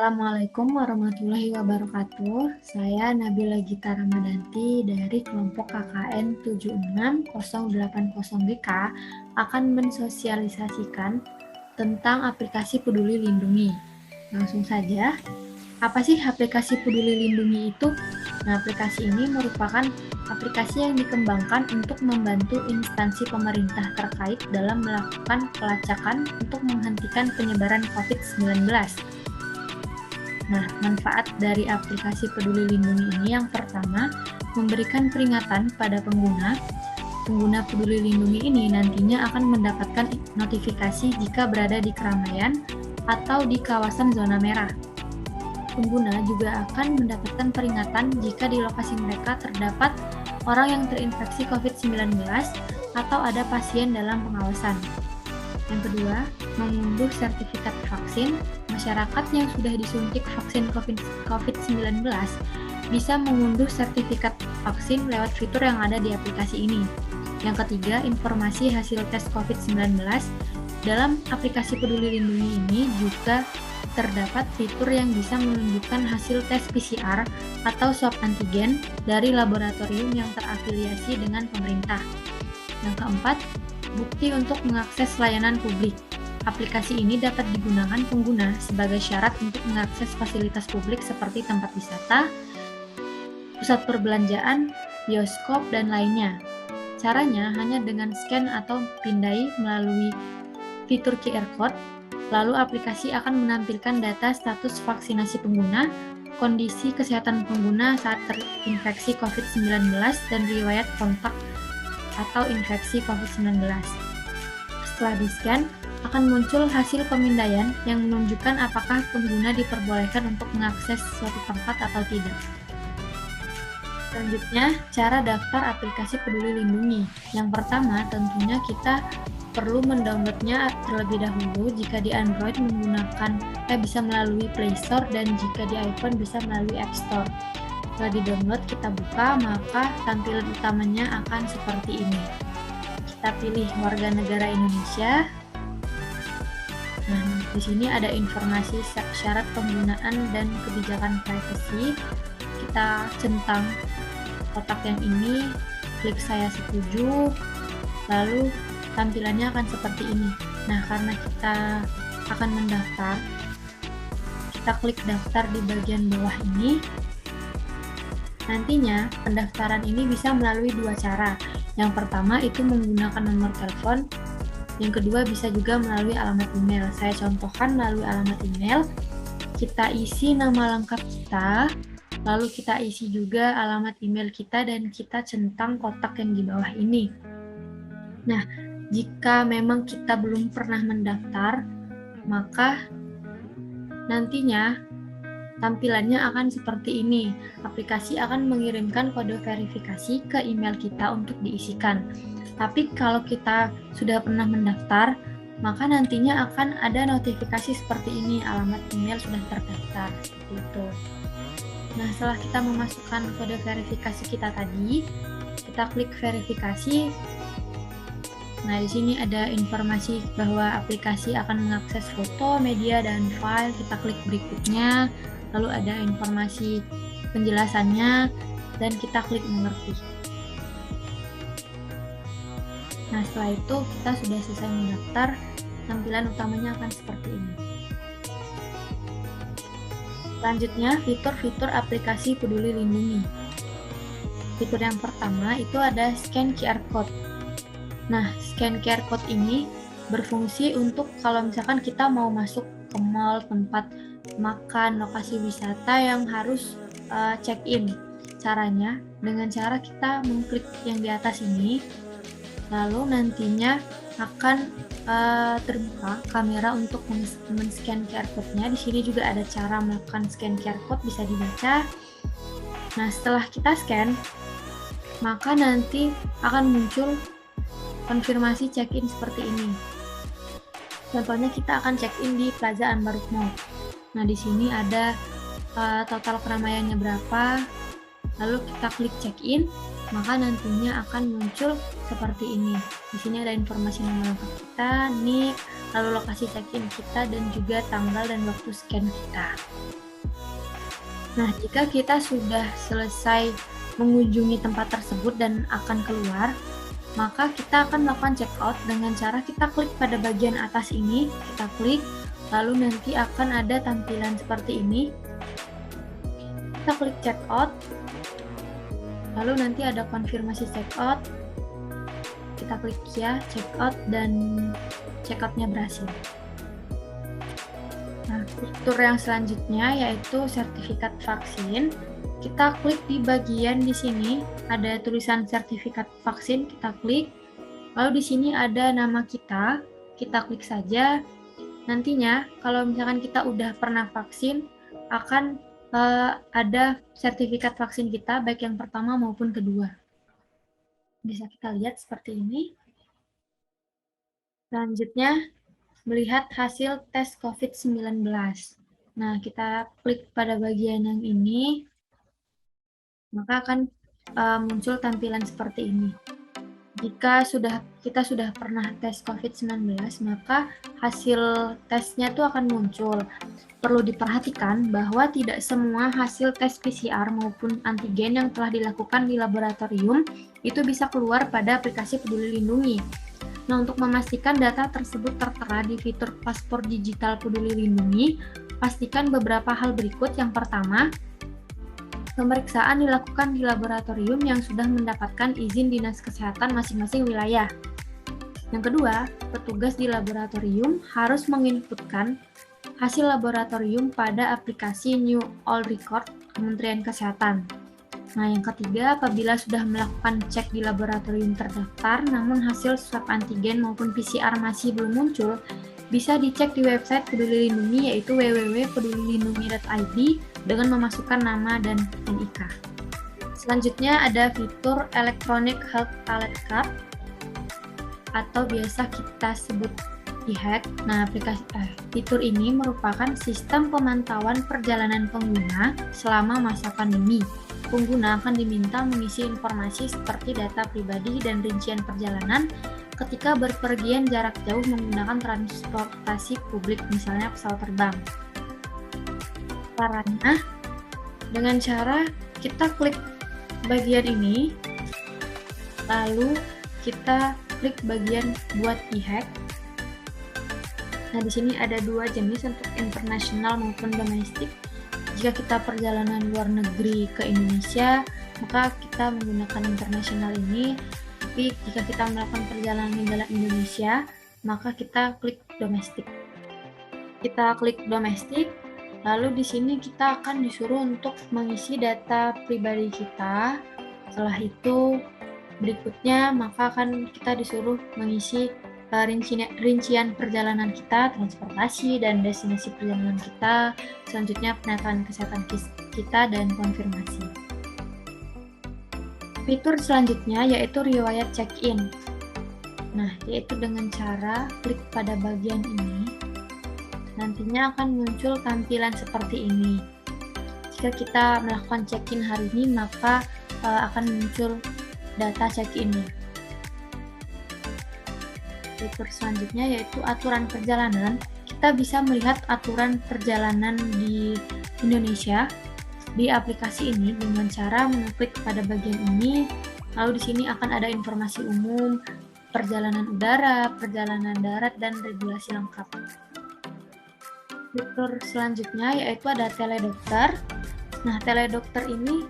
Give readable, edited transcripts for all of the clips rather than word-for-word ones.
Assalamualaikum warahmatullahi wabarakatuh. Saya Nabila Gita Ramadanti dari kelompok KKN 76080BK akan mensosialisasikan tentang aplikasi Peduli Lindungi. Langsung saja, apa sih aplikasi Peduli Lindungi itu? Nah, aplikasi ini merupakan aplikasi yang dikembangkan untuk membantu instansi pemerintah terkait dalam melakukan pelacakan untuk menghentikan penyebaran COVID-19. Nah, manfaat dari aplikasi Peduli Lindungi ini yang pertama, memberikan peringatan pada pengguna. Pengguna Peduli Lindungi ini nantinya akan mendapatkan notifikasi jika berada di keramaian atau di kawasan zona merah. Pengguna juga akan mendapatkan peringatan jika di lokasi mereka terdapat orang yang terinfeksi COVID-19 atau ada pasien dalam pengawasan. Yang kedua, mengunduh sertifikat vaksin. Masyarakat yang sudah disuntik vaksin COVID-19 bisa mengunduh sertifikat vaksin lewat fitur yang ada di aplikasi ini. Yang ketiga, informasi hasil tes COVID-19. Dalam aplikasi Peduli Lindungi ini juga terdapat fitur yang bisa menunjukkan hasil tes PCR atau swab antigen dari laboratorium yang terafiliasi dengan pemerintah. Yang keempat, bukti untuk mengakses layanan publik. Aplikasi ini dapat digunakan pengguna sebagai syarat untuk mengakses fasilitas publik seperti tempat wisata, pusat perbelanjaan, bioskop, dan lainnya. Caranya hanya dengan scan atau pindai melalui fitur QR Code, lalu aplikasi akan menampilkan data status vaksinasi pengguna, kondisi kesehatan pengguna saat terinfeksi COVID-19, dan riwayat kontak atau infeksi COVID-19. Setelah di-scan, akan muncul hasil pemindaian yang menunjukkan apakah pengguna diperbolehkan untuk mengakses suatu tempat atau tidak. Selanjutnya, cara daftar aplikasi Peduli Lindungi. Yang pertama, tentunya kita perlu mendownloadnya terlebih dahulu. Jika di Android bisa melalui Play Store, dan jika di iPhone bisa melalui App Store. Setelah di-download, kita buka, maka tampilan utamanya akan seperti ini. Kita pilih warga negara Indonesia. Nah, di sini ada informasi syarat penggunaan dan kebijakan privasi. Kita centang kotak yang ini, klik saya setuju, lalu tampilannya akan seperti ini. Nah, karena kita akan mendaftar, kita klik daftar di bagian bawah ini. Nantinya, pendaftaran ini bisa melalui dua cara. Yang pertama itu menggunakan nomor telepon, yang kedua bisa juga melalui alamat email. Saya contohkan melalui alamat email. Kita isi nama lengkap kita, lalu kita isi juga alamat email kita, dan kita centang kotak yang di bawah ini. Nah, jika memang kita belum pernah mendaftar, maka nantinya tampilannya akan seperti ini. Aplikasi akan mengirimkan kode verifikasi ke email kita untuk diisikan. Tapi kalau kita sudah pernah mendaftar, maka nantinya akan ada notifikasi seperti ini, alamat email sudah terdaftar, seperti itu. Nah, setelah kita memasukkan kode verifikasi kita tadi, kita klik verifikasi. Nah, di sini ada informasi bahwa aplikasi akan mengakses foto, media, dan file. Kita klik berikutnya, lalu ada informasi penjelasannya, dan kita klik mengerti. Nah, setelah itu kita sudah selesai mendaftar, tampilan utamanya akan seperti ini. Selanjutnya, fitur-fitur aplikasi Peduli Lindungi. Fitur yang pertama itu ada scan QR Code. Nah, scan QR Code ini berfungsi untuk kalau misalkan kita mau masuk ke mall, tempat makan, lokasi wisata yang harus check-in. Caranya, dengan cara kita mengklik yang di atas ini, lalu nantinya akan terbuka kamera untuk men-scan QR code-nya. Di sini juga ada cara melakukan scan QR code, bisa dibaca. Nah, setelah kita scan, maka nanti akan muncul konfirmasi check-in seperti ini. Contohnya kita akan check-in di Plaza Anbaruk Mall. Nah, di sini ada total keramaiannya berapa. Lalu kita klik check-in. maka nantinya akan muncul seperti ini. Di sini ada informasi nama lengkap kita, NIK, lalu lokasi check-in kita, dan juga tanggal dan waktu scan kita. Nah, jika kita sudah selesai mengunjungi tempat tersebut dan akan keluar, maka kita akan melakukan check out dengan cara kita klik pada bagian atas ini, kita klik, lalu nanti akan ada tampilan seperti ini. Kita klik check out, lalu nanti ada konfirmasi check out, kita klik ya, check out, dan check outnya berhasil. Nah, fitur yang selanjutnya yaitu sertifikat vaksin. Kita klik di bagian di sini, ada tulisan sertifikat vaksin, kita klik. Lalu di sini ada nama kita klik saja. Nantinya, kalau misalkan kita udah pernah vaksin, akan ada sertifikat vaksin kita, baik yang pertama maupun kedua. Bisa kita lihat seperti ini. Selanjutnya, melihat hasil tes COVID-19. Nah, kita klik pada bagian yang ini, maka akan muncul tampilan seperti ini. Jika kita sudah pernah tes COVID-19, maka hasil tesnya itu akan muncul. Perlu diperhatikan bahwa tidak semua hasil tes PCR maupun antigen yang telah dilakukan di laboratorium itu bisa keluar pada aplikasi Peduli Lindungi. Nah, untuk memastikan data tersebut tertera di fitur paspor digital Peduli Lindungi, pastikan beberapa hal berikut. Yang pertama, pemeriksaan dilakukan di laboratorium yang sudah mendapatkan izin Dinas Kesehatan masing-masing wilayah. Yang kedua, petugas di laboratorium harus menginputkan hasil laboratorium pada aplikasi New All Record Kementerian Kesehatan. Nah, yang ketiga, apabila sudah melakukan cek di laboratorium terdaftar, namun hasil swab antigen maupun PCR masih belum muncul, bisa dicek di website Peduli Lindungi, yaitu www.pedulilindungi.id dengan memasukkan nama dan NIK. Selanjutnya ada fitur Electronic Health Alert Card, atau biasa kita sebut e-hack. Nah, fitur ini merupakan sistem pemantauan perjalanan pengguna selama masa pandemi. Pengguna akan diminta mengisi informasi seperti data pribadi dan rincian perjalanan ketika berpergian jarak jauh menggunakan transportasi publik, misalnya pesawat terbang. Caranya, dengan cara kita klik bagian ini, lalu kita klik bagian buat e-hack. Nah, di sini ada dua jenis untuk internasional maupun domestik. Jika kita perjalanan luar negeri ke Indonesia, maka kita menggunakan internasional ini. Tapi jika kita melakukan perjalanan di dalam Indonesia, maka kita klik domestik. Kita klik domestik, lalu di sini kita akan disuruh untuk mengisi data pribadi kita. Setelah itu, berikutnya maka akan kita disuruh mengisi rincian perjalanan kita, transportasi dan destinasi perjalanan kita, selanjutnya penataan kesehatan kita, dan konfirmasi. Fitur selanjutnya yaitu riwayat check-in. Nah, yaitu dengan cara klik pada bagian ini, nantinya akan muncul tampilan seperti ini. Jika kita melakukan check-in hari ini, maka akan muncul data check-in-nya. Fitur selanjutnya yaitu aturan perjalanan. Kita bisa melihat aturan perjalanan di Indonesia di aplikasi ini dengan cara mengklik pada bagian ini. Lalu di sini akan ada informasi umum, perjalanan udara, perjalanan darat, dan regulasi lengkap. Fitur selanjutnya yaitu ada teledokter. Nah, teledokter ini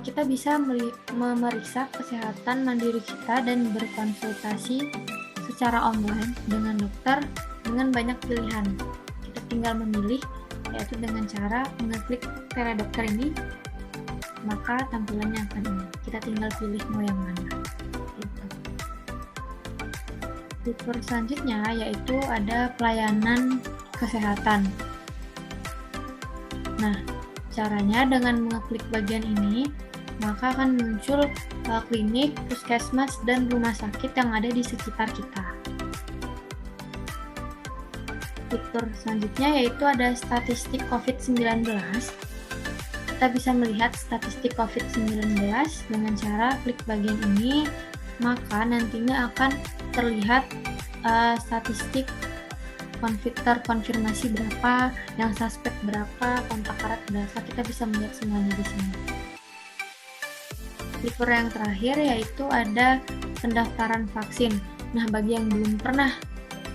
kita bisa memeriksa kesehatan mandiri kita dan berkonsultasi secara online dengan dokter dengan banyak pilihan. Kita tinggal memilih, yaitu dengan cara mengklik teledokter ini, maka tampilannya akan ini. Kita tinggal pilih mau yang mana. Gitu. Fitur selanjutnya yaitu ada pelayanan kesehatan. Nah, caranya dengan mengklik bagian ini, maka akan muncul klinik, puskesmas, dan rumah sakit yang ada di sekitar kita. Fitur selanjutnya yaitu ada statistik COVID-19. kita bisa melihat statistik COVID-19 dengan cara klik bagian ini, maka nantinya akan terlihat statistik terkonfirmasi berapa, yang suspek berapa, kontak erat berapa, kita bisa melihat semuanya di sini. Fitur yang terakhir yaitu ada pendaftaran vaksin. Nah, bagi yang belum pernah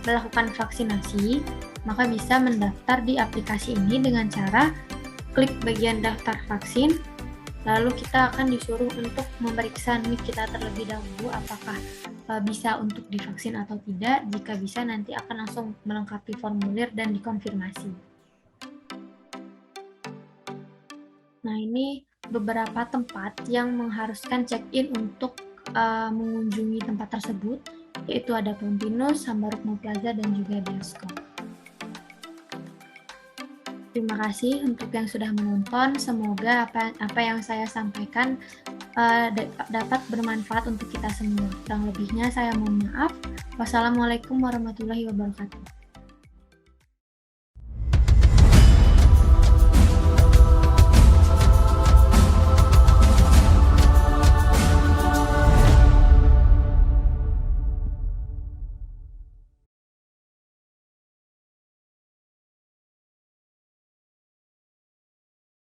melakukan vaksinasi, maka bisa mendaftar di aplikasi ini dengan cara klik bagian daftar vaksin, lalu kita akan disuruh untuk memeriksa NIK kita terlebih dahulu apakah bisa untuk divaksin atau tidak. Jika bisa, nanti akan langsung melengkapi formulir dan dikonfirmasi. Nah, ini beberapa tempat yang mengharuskan check-in untuk mengunjungi tempat tersebut, yaitu ada Pontinus, Sambarukmo Plaza, dan juga bioskop. Terima kasih untuk yang sudah menonton. Semoga apa yang saya sampaikan dapat bermanfaat untuk kita semua. Kurang lebihnya saya mohon maaf. Wassalamualaikum warahmatullahi wabarakatuh.